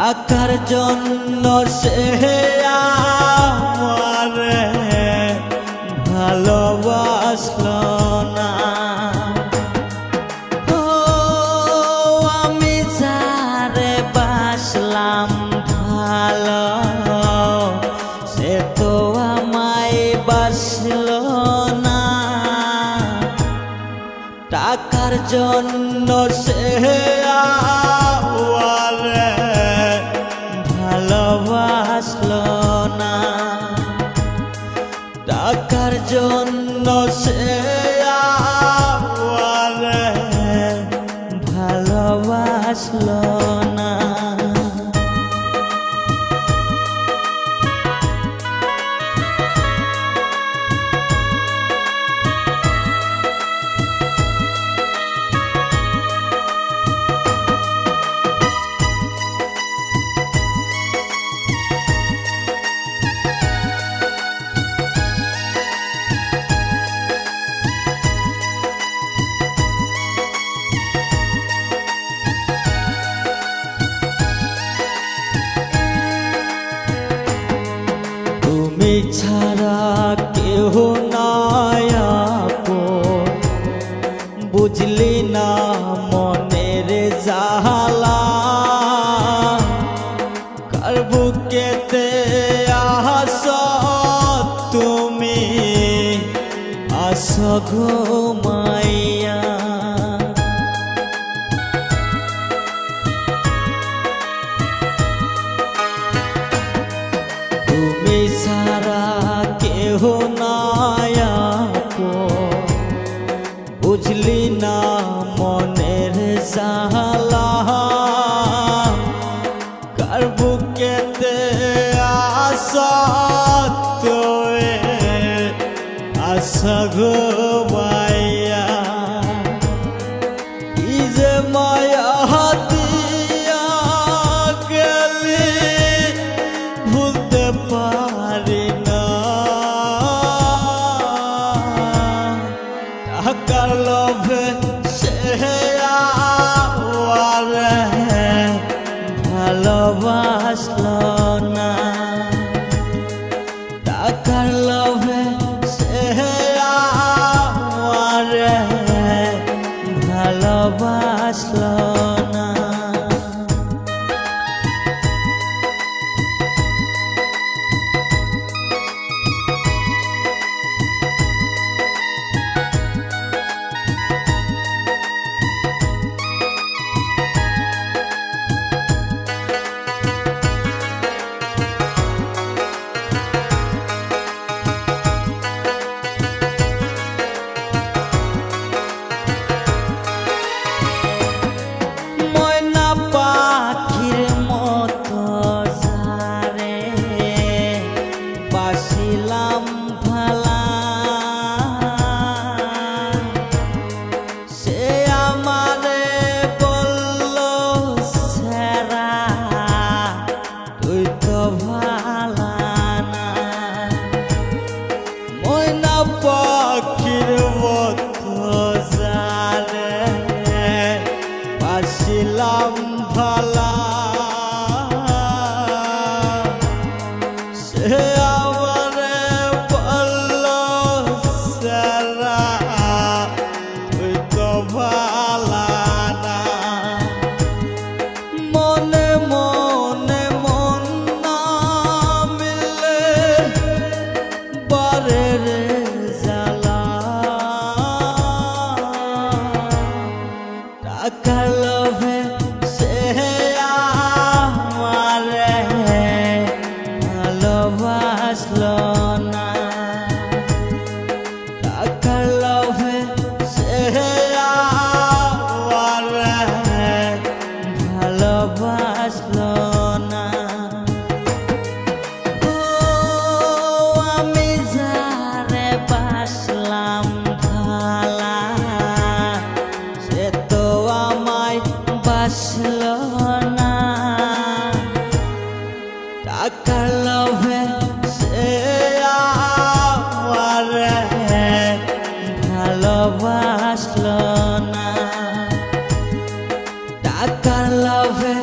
টাকার জন্য সে আমারে ভালোবাসলো না। ও আমি যারে বাসলাম ভালো, সে তো আমায় বাসলো না। টাকার জন্য সে আমারে ভালোবাসলো না। টাকার জন্য সে আমারে ভালোবাসলো না। তুমি ছাড়া কেহ নাই আপন, বুঝলি না মনের জ্বালা। কার বুকেতে আসো তুমি, আসো ঘুমাইয়া। তুমি সারা কেহ নাই আপন, বুঝলি না মনের জ্বালা। কার বুকেতে আসো তুমি, আসো ঘুমাইয়া। কি যে মায়া দিয়া গেলি ভুলতে পারি না। টাকার লোভে সে আমারে ভালোবাসলো না। টাকার লোভে সে আমারে ভালোবাসলো না। বাসিলাম ভালা, সে আমারে বলল সেরা, তুই তো ভালা না। ময়না পাখির মতো যারে বাসিলাম ভালা, সে আমারে বলল সেরা, তুই তো ভালা না। মনে মনে মন না মিলে বারে রে জ্বালা। টাকার লোভে সে আমারে ভালোবাসলো না। টাকার লোভে সে আমারে ভালোবাসলো না। ও আমি যারে বাসলাম ভালা, সে তো আমায় বাসলো না। টাকার লোভে সে আমারে ভালোবাসলো না। টাকার লোভে